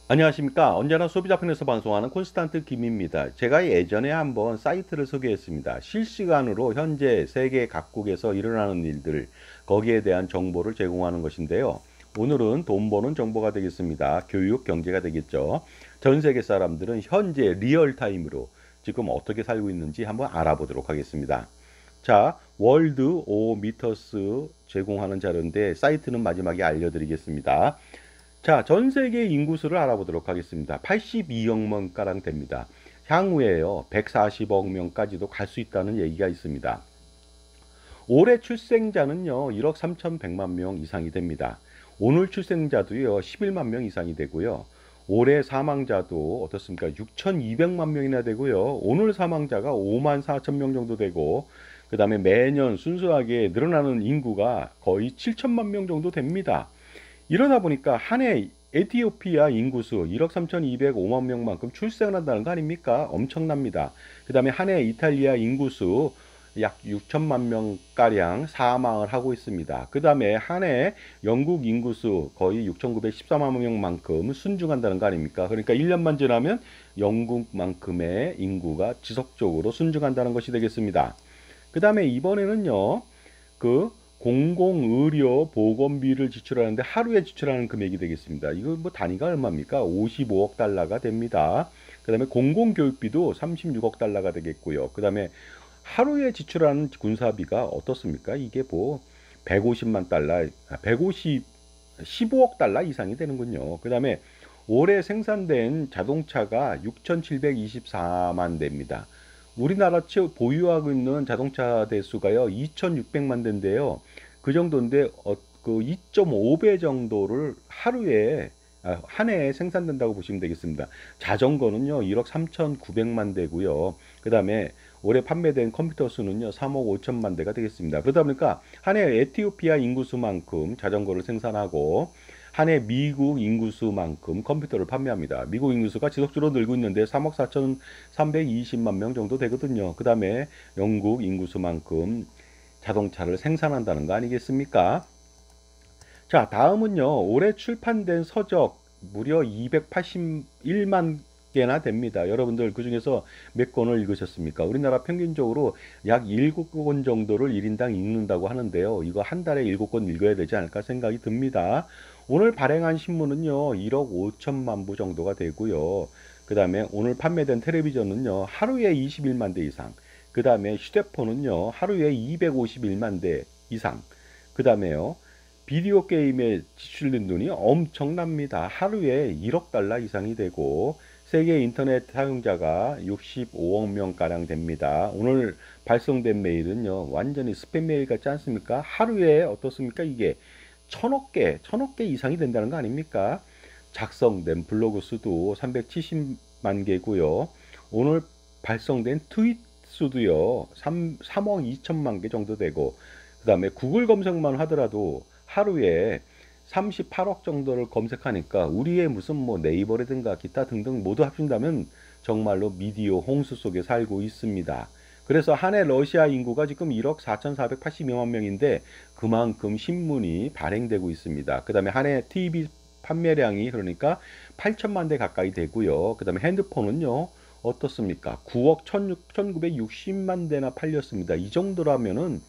안녕하십니까. 언제나 소비자편에서 방송하는 콘스탄트 김입니다. 제가 예전에 한번 사이트를 소개했습니다. 실시간으로 현재 세계 각국에서 일어나는 일들, 거기에 대한 정보를 제공하는 것인데요. 오늘은 돈 버는 정보가 되겠습니다. 교육, 경제가 되겠죠. 전 세계 사람들은 현재 리얼타임으로 지금 어떻게 살고 있는지 한번 알아보도록 하겠습니다. 자, 월드 오미터스 제공하는 자료인데 사이트는 마지막에 알려드리겠습니다. 자, 전 세계 인구수를 알아보도록 하겠습니다. 82억 명가량 됩니다. 향후에요, 140억 명까지도 갈 수 있다는 얘기가 있습니다. 올해 출생자는요, 1억 3,100만 명 이상이 됩니다. 오늘 출생자도요, 11만 명 이상이 되고요. 올해 사망자도 어떻습니까? 6,200만 명이나 되고요. 오늘 사망자가 5만 4천 명 정도 되고, 그 다음에 매년 순수하게 늘어나는 인구가 거의 7천만 명 정도 됩니다. 이러다 보니까 한 해 에티오피아 인구수 1억 3,205만 명만큼 출생을 한다는 거 아닙니까? 엄청납니다. 그 다음에 한 해 이탈리아 인구수 약 6천만 명가량 사망을 하고 있습니다. 그 다음에 한 해 영국 인구수 거의 6,914만 명만큼 순증한다는 거 아닙니까? 그러니까 1년만 지나면 영국만큼의 인구가 지속적으로 순증한다는 것이 되겠습니다. 그 다음에 이번에는요, 그 공공의료 보건비를 지출하는데 하루에 지출하는 금액이 되겠습니다. 이거 뭐 단위가 얼마입니까? 55억 달러가 됩니다. 그 다음에 공공교육비도 36억 달러가 되겠고요. 그 다음에 하루에 지출하는 군사비가 어떻습니까? 이게 뭐 150만 달러, 15억 달러 이상이 되는군요. 그 다음에 올해 생산된 자동차가 6,724만 대입니다. 우리나라 보유하고 있는 자동차 대수가요 2,600만 대인데요. 그 정도인데 그 2.5배 정도를 하루에 한 해에 생산된다고 보시면 되겠습니다. 자전거는요 1억 3,900만 대고요. 그 다음에 올해 판매된 컴퓨터 수는요 3억 5천만 대가 되겠습니다. 그러다 보니까 한 해 에티오피아 인구수만큼 자전거를 생산하고 한 해 미국 인구수만큼 컴퓨터를 판매합니다. 미국 인구수가 지속적으로 늘고 있는데 3억 4,320만 명 정도 되거든요. 그 다음에 영국 인구수만큼 자동차를 생산한다는 거 아니겠습니까? 자, 다음은요. 올해 출판된 서적 무려 281만 개나 됩니다. 여러분들 그중에서 몇 권을 읽으셨습니까? 우리나라 평균적으로 약 7권 정도를 1인당 읽는다고 하는데요. 이거 한 달에 7권 읽어야 되지 않을까 생각이 듭니다. 오늘 발행한 신문은요. 1억 5천만 부 정도가 되고요. 그 다음에 오늘 판매된 텔레비전은요. 하루에 21만 대 이상. 그 다음에 휴대폰은요. 하루에 251만 대 이상. 그 다음에요. 비디오 게임에 지출된 돈이 엄청납니다. 하루에 1억 달러 이상이 되고 세계 인터넷 사용자가 65억 명가량 됩니다. 오늘 발송된 메일은요. 완전히 스팸 메일 같지 않습니까? 하루에 어떻습니까? 이게 천억 개 이상이 된다는 거 아닙니까? 작성된 블로그 수도 370만 개고요. 오늘 발송된 트윗 수도요. 3억 2천만 개 정도 되고 그 다음에 구글 검색만 하더라도 하루에 38억 정도를 검색하니까 우리의 무슨 뭐 네이버라든가 기타 등등 모두 합친다면 정말로 미디어 홍수 속에 살고 있습니다. 그래서 한 해 러시아 인구가 지금 1억 4,482만 명인데 그만큼 신문이 발행되고 있습니다. 그 다음에 한 해 TV 판매량이 그러니까 8천만 대 가까이 되고요. 그 다음에 핸드폰은요. 어떻습니까? 9억 1,960만 대나 팔렸습니다. 이 정도라면은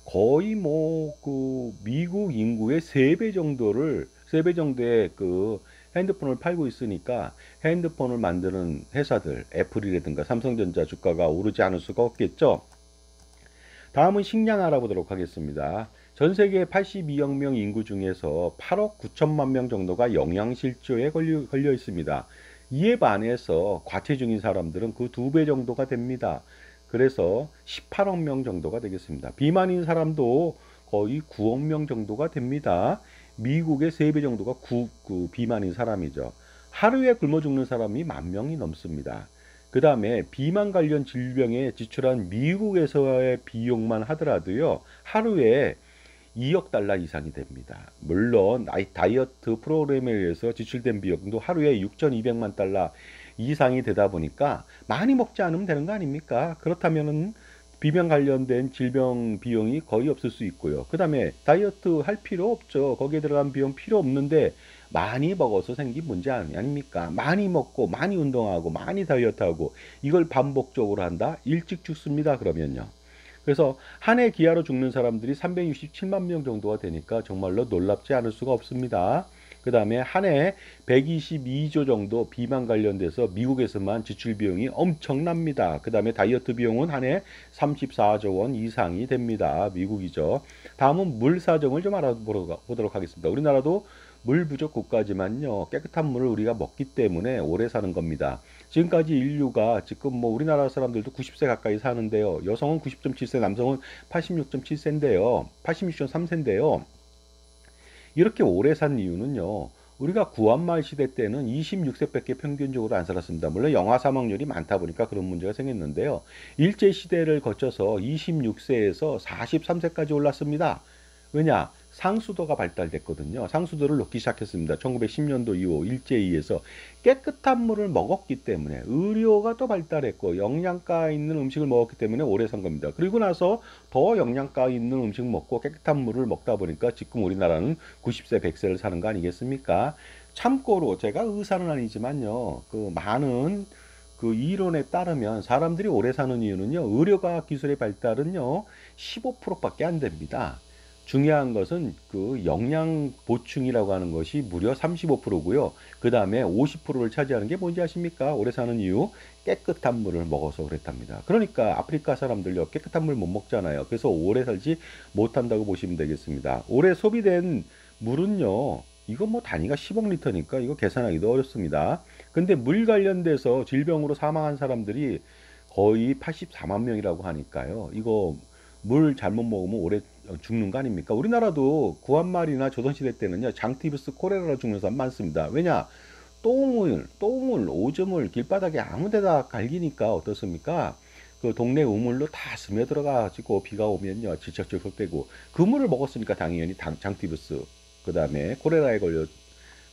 거의 뭐 그 미국 인구의 3배 정도의 그 핸드폰을 팔고 있으니까 핸드폰을 만드는 회사들 애플이라든가 삼성전자 주가가 오르지 않을 수가 없겠죠. 다음은 식량 알아보도록 하겠습니다. 전 세계 82억 명 인구 중에서 8억 9천만 명 정도가 영양실조에 걸려 있습니다. 이에 반해서 과체중인 사람들은 그 2배 정도가 됩니다. 그래서 18억 명 정도가 되겠습니다. 비만인 사람도 거의 9억 명 정도가 됩니다. 미국의 3배 정도가 그 비만인 사람이죠. 하루에 굶어 죽는 사람이 10,000명이 넘습니다. 그 다음에 비만 관련 질병에 지출한 미국에서의 비용만 하더라도요, 하루에 2억 달러 이상이 됩니다. 물론 다이어트 프로그램에 의해서 지출된 비용도 하루에 6,200만 달러 이상이 되다 보니까 많이 먹지 않으면 되는 거 아닙니까? 그렇다면은 비만 관련된 질병 비용이 거의 없을 수 있고요. 그 다음에 다이어트 할 필요 없죠. 거기에 들어간 비용 필요 없는데 많이 먹어서 생긴 문제 아닙니까? 많이 먹고 많이 운동하고 많이 다이어트하고 이걸 반복적으로 한다? 일찍 죽습니다. 그러면요. 그래서 한 해 기아로 죽는 사람들이 367만 명 정도가 되니까 정말로 놀랍지 않을 수가 없습니다. 그 다음에 한 해 122조 정도 비만 관련돼서 미국에서만 지출 비용이 엄청납니다. 그 다음에 다이어트 비용은 한 해 34조 원 이상이 됩니다. 미국이죠. 다음은 물 사정을 좀 알아보도록 하겠습니다. 우리나라도 물 부족 국가지만요. 깨끗한 물을 우리가 먹기 때문에 오래 사는 겁니다. 지금까지 인류가 지금 뭐 우리나라 사람들도 90세 가까이 사는데요. 여성은 90.7세, 남성은 86.7세인데요. 86.3세인데요. 이렇게 오래 산 이유는요. 우리가 구한말 시대 때는 26세밖에 평균적으로 안 살았습니다. 물론 영아 사망률이 많다 보니까 그런 문제가 생겼는데요. 일제 시대를 거쳐서 26세에서 43세까지 올랐습니다. 왜냐? 상수도가 발달됐거든요. 상수도를 놓기 시작했습니다. 1910년도 이후 일제에 의해서 깨끗한 물을 먹었기 때문에 의료가 또 발달했고 영양가 있는 음식을 먹었기 때문에 오래 산 겁니다. 그리고 나서 더 영양가 있는 음식 먹고 깨끗한 물을 먹다 보니까 지금 우리나라는 90세, 100세를 사는 거 아니겠습니까? 참고로 제가 의사는 아니지만요. 그 많은 그 이론에 따르면 사람들이 오래 사는 이유는요. 의료과학 기술의 발달은요. 15%밖에 안 됩니다. 중요한 것은 그 영양 보충이라고 하는 것이 무려 35%고요. 그 다음에 50%를 차지하는 게 뭔지 아십니까? 오래 사는 이유 깨끗한 물을 먹어서 그랬답니다. 그러니까 아프리카 사람들요 깨끗한 물 못 먹잖아요. 그래서 오래 살지 못한다고 보시면 되겠습니다. 올해 소비된 물은요. 이거 뭐 단위가 10억 리터니까 이거 계산하기도 어렵습니다. 근데 물 관련돼서 질병으로 사망한 사람들이 거의 84만 명이라고 하니까요. 이거 물 잘못 먹으면 오래 죽는 거 아닙니까? 우리나라도 구한말이나 조선시대 때는요, 장티푸스 코레라로 죽는 사람 많습니다. 왜냐? 똥을, 오줌을 길바닥에 아무 데다 갈기니까 어떻습니까? 그 동네 우물로 다 스며들어가지고 비가 오면요, 질척질척대고 그 물을 먹었으니까 당연히 장티푸스, 그 다음에 코레라에 걸려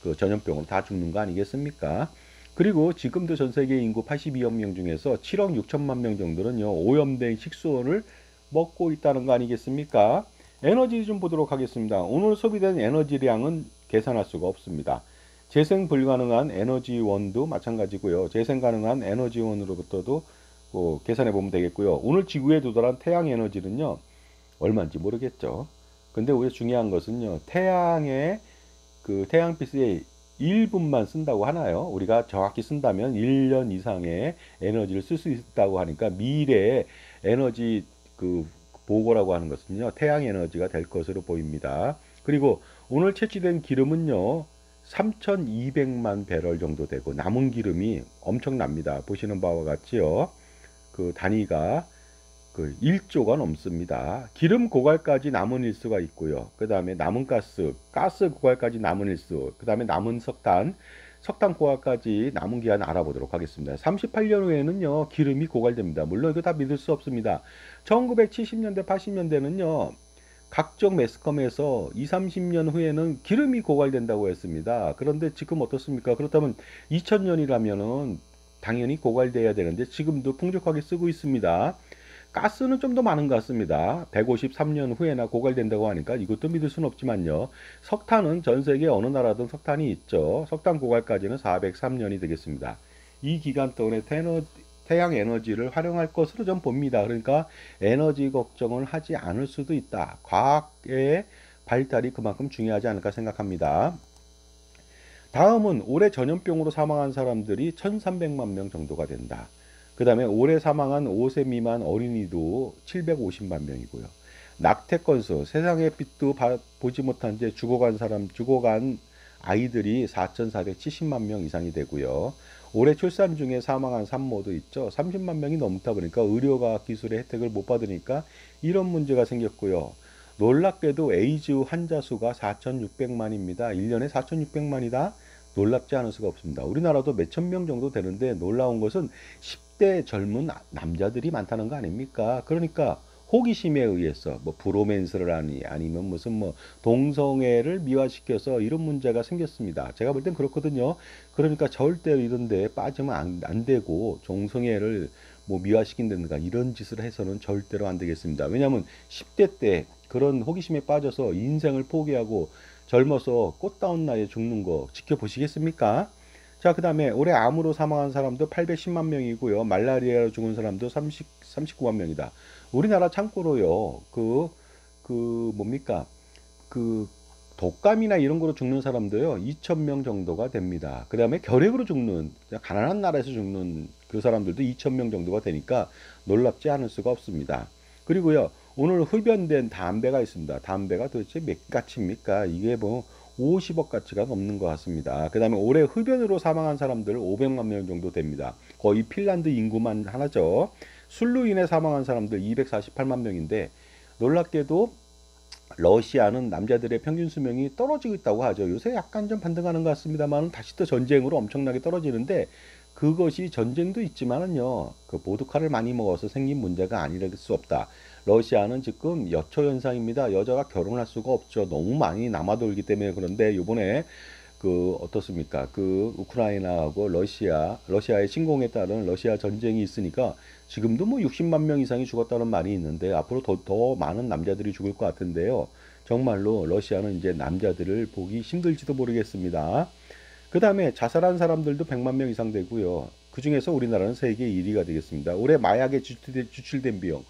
그 전염병으로 다 죽는 거 아니겠습니까? 그리고 지금도 전 세계 인구 82억 명 중에서 7억 6천만 명 정도는요, 오염된 식수원을 먹고 있다는 거 아니겠습니까? 에너지 좀 보도록 하겠습니다. 오늘 소비된 에너지량은 계산할 수가 없습니다. 재생 불가능한 에너지원도 마찬가지고요. 재생 가능한 에너지원으로부터도 계산해 보면 되겠고요. 오늘 지구에 도달한 태양 에너지는요, 얼마인지 모르겠죠. 근데 우리 중요한 것은요, 그 태양빛의 1분만 쓴다고 하나요? 우리가 정확히 쓴다면 1년 이상의 에너지를 쓸 수 있다고 하니까 미래의 에너지 그 보고라고 하는 것은요, 태양 에너지가 될 것으로 보입니다. 그리고 오늘 채취된 기름은요, 3,200만 배럴 정도 되고 남은 기름이 엄청납니다. 보시는 바와 같지요. 그 단위가 그 1조가 넘습니다. 기름 고갈까지 남은 일수가 있고요. 그 다음에 남은 가스 고갈까지 남은 일수, 그 다음에 남은 석탄 고갈까지 남은 기한 알아보도록 하겠습니다. 38년 후에는요, 기름이 고갈됩니다. 물론 이거 다 믿을 수 없습니다. 1970년대, 80년대는요, 각종 매스컴에서 2, 30년 후에는 기름이 고갈된다고 했습니다. 그런데 지금 어떻습니까? 그렇다면 2000년이라면은 당연히 고갈돼야 되는데 지금도 풍족하게 쓰고 있습니다. 가스는 좀 더 많은 것 같습니다. 153년 후에나 고갈된다고 하니까 이것도 믿을 수는 없지만요. 석탄은 전 세계 어느 나라든 석탄이 있죠. 석탄 고갈까지는 403년이 되겠습니다. 이 기간 동안에 태양 에너지를 활용할 것으로 좀 봅니다. 그러니까 에너지 걱정을 하지 않을 수도 있다. 과학의 발달이 그만큼 중요하지 않을까 생각합니다. 다음은 올해 전염병으로 사망한 사람들이 1,300만 명 정도가 된다. 그 다음에 올해 사망한 5세 미만 어린이도 750만 명이고요. 낙태 건수, 세상의 빛도 보지 못한 채 죽어간 아이들이 4,470만 명 이상이 되고요. 올해 출산 중에 사망한 산모도 있죠. 30만 명이 넘다 보니까 의료과학 기술의 혜택을 못 받으니까 이런 문제가 생겼고요. 놀랍게도 에이즈 환자 수가 4,600만입니다. 1년에 4,600만이다? 놀랍지 않을 수가 없습니다. 우리나라도 몇천 명 정도 되는데 놀라운 것은 10대 젊은 남자들이 많다는 거 아닙니까? 그러니까 호기심에 의해서 뭐 브로맨스를 하니 아니면 무슨 뭐 동성애를 미화시켜서 이런 문제가 생겼습니다. 제가 볼 땐 그렇거든요. 그러니까 절대로 이런 데 빠지면 안 되고 동성애를 뭐 미화시킨다든가 이런 짓을 해서는 절대로 안 되겠습니다. 왜냐하면 10대 때 그런 호기심에 빠져서 인생을 포기하고 젊어서 꽃다운 나이에 죽는 거 지켜보시겠습니까? 자, 그 다음에 올해 암으로 사망한 사람도 810만 명이고요. 말라리아로 죽은 사람도 39만 명이다. 우리나라 참고로요, 뭡니까? 그, 독감이나 이런 거로 죽는 사람도요, 2,000명 정도가 됩니다. 그 다음에 결핵으로 죽는, 가난한 나라에서 죽는 그 사람들도 2,000명 정도가 되니까 놀랍지 않을 수가 없습니다. 그리고요, 오늘 흡연된 담배가 있습니다. 담배가 도대체 몇 가치입니까? 이게 뭐 50억 가치가 넘는 것 같습니다. 그 다음에 올해 흡연으로 사망한 사람들 500만 명 정도 됩니다. 거의 핀란드 인구만 하나죠. 술로 인해 사망한 사람들 248만 명인데 놀랍게도 러시아는 남자들의 평균 수명이 떨어지고 있다고 하죠. 요새 약간 좀 반등하는 것 같습니다만 다시 또 전쟁으로 엄청나게 떨어지는데 그것이 전쟁도 있지만은요. 그 보드카를 많이 먹어서 생긴 문제가 아닐 수 없다. 러시아는 지금 여초 현상입니다. 여자가 결혼할 수가 없죠. 너무 많이 남아돌기 때문에. 그런데 요번에 어떻습니까? 그 우크라이나하고 러시아의 침공에 따른 러시아 전쟁이 있으니까 지금도 뭐 60만 명 이상이 죽었다는 말이 있는데 앞으로 더 많은 남자들이 죽을 것 같은데요. 정말로 러시아는 이제 남자들을 보기 힘들지도 모르겠습니다. 그 다음에 자살한 사람들도 100만 명 이상 되고요. 그 중에서 우리나라는 세계 1위가 되겠습니다. 올해 마약에 주출된 비용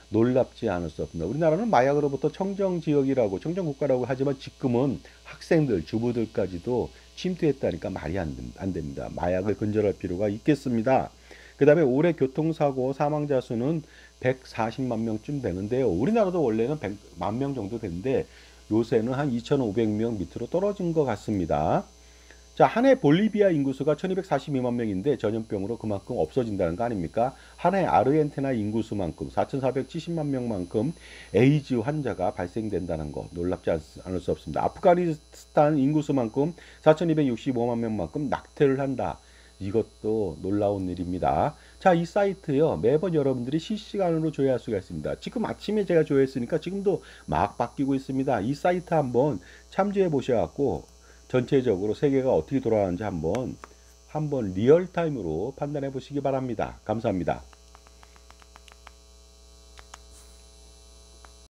놀랍지 않을 수 없습니다. 우리나라는 마약으로부터 청정 지역이라고 청정 국가라고 하지만 지금은 학생들, 주부들까지도 침투했다니까 말이 안 됩니다. 마약을 근절할 필요가 있겠습니다. 그 다음에 올해 교통사고 사망자 수는 140만 명쯤 되는데요. 우리나라도 원래는 100만 명 정도 되는데 요새는 한 2,500명 밑으로 떨어진 것 같습니다. 자, 한 해 볼리비아 인구수가 1242만 명인데 전염병으로 그만큼 없어진다는 거 아닙니까? 한 해 아르헨티나 인구수만큼 4470만 명만큼 에이즈 환자가 발생된다는 거 놀랍지 않을 수 없습니다. 아프가니스탄 인구수만큼 4265만 명만큼 낙태를 한다. 이것도 놀라운 일입니다. 자, 이 사이트요. 매번 여러분들이 실시간으로 조회할 수가 있습니다. 지금 아침에 제가 조회했으니까 지금도 막 바뀌고 있습니다. 이 사이트 한번 참조해 보셔갖고 전체적으로 세계가 어떻게 돌아가는지 한번 리얼타임으로 판단해 보시기 바랍니다. 감사합니다.